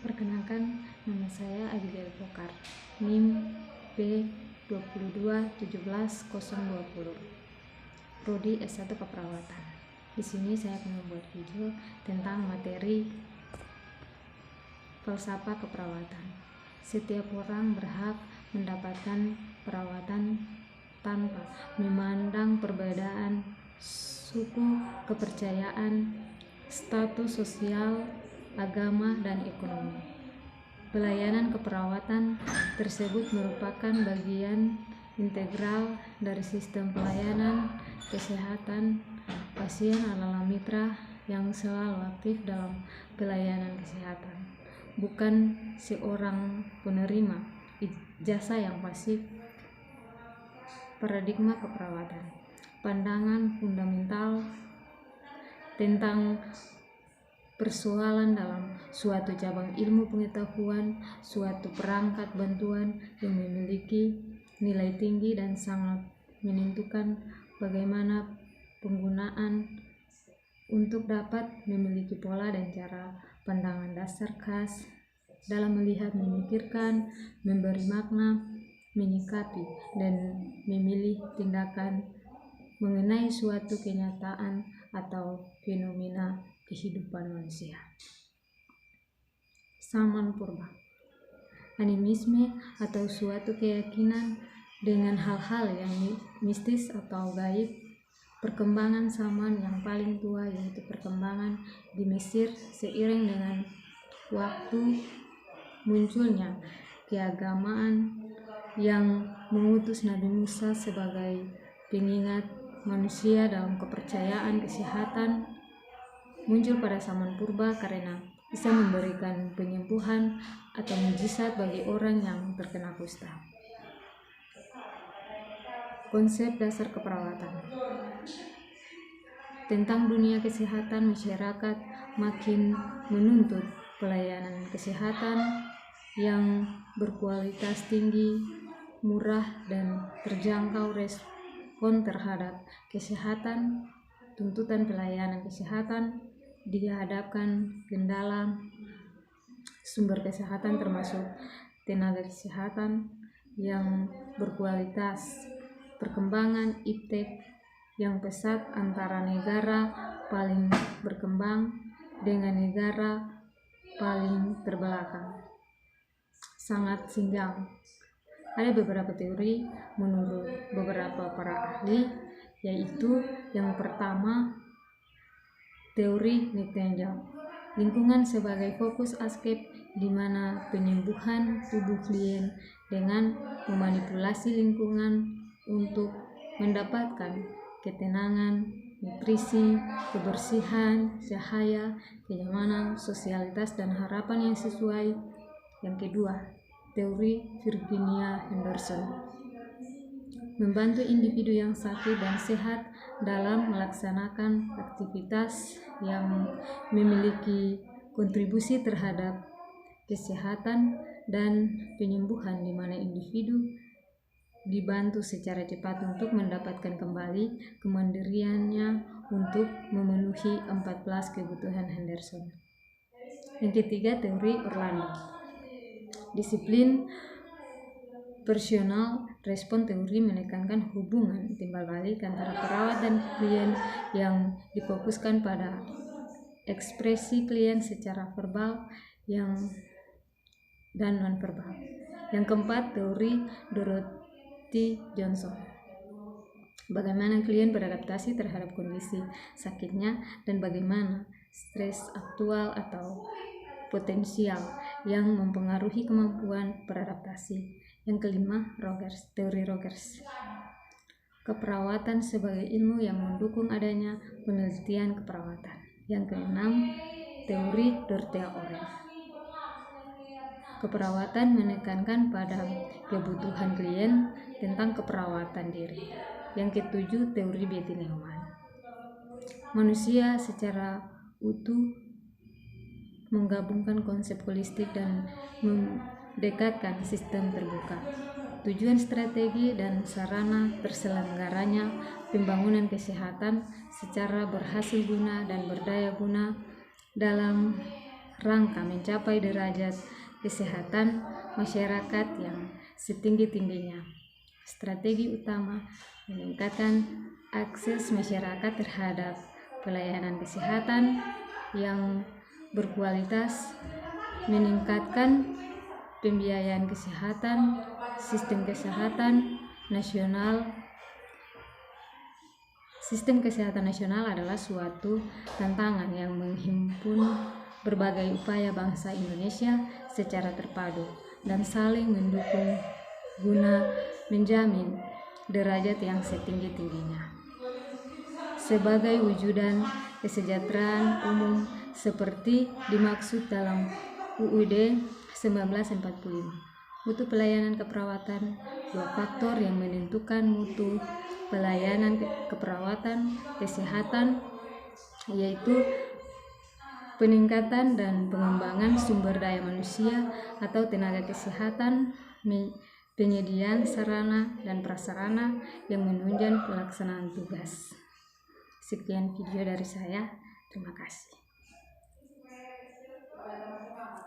Perkenalkan, nama saya Abigail Pokar, NIM B2217020, Prodi S1 Keperawatan. Di sini saya akan membuat video tentang materi falsafah keperawatan. Setiap orang berhak mendapatkan perawatan tanpa memandang perbedaan suku, kepercayaan, status sosial, agama, dan ekonomi. Pelayanan keperawatan tersebut merupakan bagian integral dari sistem pelayanan kesehatan pasien adalah mitra yang selalu aktif dalam pelayanan kesehatan, bukan seorang penerima jasa yang pasif. Paradigma keperawatan, pandangan fundamental tentang persoalan dalam suatu cabang ilmu pengetahuan, suatu perangkat bantuan yang memiliki nilai tinggi dan sangat menentukan bagaimana penggunaan untuk dapat memiliki pola dan cara pandangan dasar khas dalam melihat, memikirkan, memberi makna, menyikapi, dan memilih tindakan mengenai suatu kenyataan atau fenomena kehidupan manusia. Zaman purba, animisme atau suatu keyakinan dengan hal-hal yang mistis atau gaib. Perkembangan zaman yang paling tua yaitu perkembangan di Mesir seiring dengan waktu munculnya keagamaan yang mengutus Nabi Musa sebagai pengingat manusia dalam kepercayaan kesehatan muncul pada zaman purba karena bisa memberikan penyembuhan atau mujizat bagi orang yang terkena kusta. Konsep dasar keperawatan tentang dunia kesehatan, masyarakat makin menuntut pelayanan kesehatan yang berkualitas tinggi, murah, dan terjangkau. Respon terhadap kesehatan, tuntutan pelayanan kesehatan dihadapkan kendala sumber kesehatan termasuk tenaga kesehatan yang berkualitas, perkembangan iptek yang pesat antara negara paling berkembang dengan negara paling terbelakang sangat senjang. Ada beberapa teori menurut beberapa para ahli, yaitu yang pertama, teori Nightingale, lingkungan sebagai fokus aspek di mana penyembuhan tubuh klien dengan memanipulasi lingkungan untuk mendapatkan ketenangan, nutrisi, kebersihan, cahaya, kenyamanan, sosialitas, dan harapan yang sesuai. Yang kedua, teori Virginia Henderson, membantu individu yang sakit dan sehat dalam melaksanakan aktivitas yang memiliki kontribusi terhadap kesehatan dan penyembuhan, di mana individu dibantu secara cepat untuk mendapatkan kembali kemandiriannya untuk memenuhi 14 kebutuhan Henderson. Yang ketiga, teori Orlando, disiplin personal respon teori menekankan hubungan timbal balik antara perawat dan klien yang difokuskan pada ekspresi klien secara verbal dan non-verbal. Yang keempat, teori Dorothy Johnson, bagaimana klien beradaptasi terhadap kondisi sakitnya dan bagaimana stres aktual atau potensial yang mempengaruhi kemampuan beradaptasi. Yang kelima, teori Rogers, keperawatan sebagai ilmu yang mendukung adanya penelitian keperawatan. Yang keenam, teori Dorothea Oren, keperawatan menekankan pada kebutuhan klien tentang keperawatan diri. Yang ketujuh, teori Betty Neumann, manusia secara utuh, menggabungkan konsep holistik dan mendekatkan sistem terbuka. Tujuan, strategi, dan sarana terselenggaranya pembangunan kesehatan secara berhasil guna dan berdaya guna dalam rangka mencapai derajat kesehatan masyarakat yang setinggi-tingginya. Strategi utama meningkatkan akses masyarakat terhadap pelayanan kesehatan yang berkualitas, meningkatkan pembiayaan kesehatan, sistem kesehatan nasional. Sistem kesehatan nasional adalah suatu tantangan yang menghimpun berbagai upaya bangsa Indonesia secara terpadu dan saling mendukung guna menjamin derajat yang setinggi-tingginya. Sebagai wujudan kesejahteraan umum seperti dimaksud dalam UUD 1945. Mutu pelayanan keperawatan, dua faktor yang menentukan mutu pelayanan keperawatan kesehatan, yaitu peningkatan dan pengembangan sumber daya manusia atau tenaga kesehatan, penyediaan sarana dan prasarana yang menunjang pelaksanaan tugas. Sekian video dari saya, terima kasih.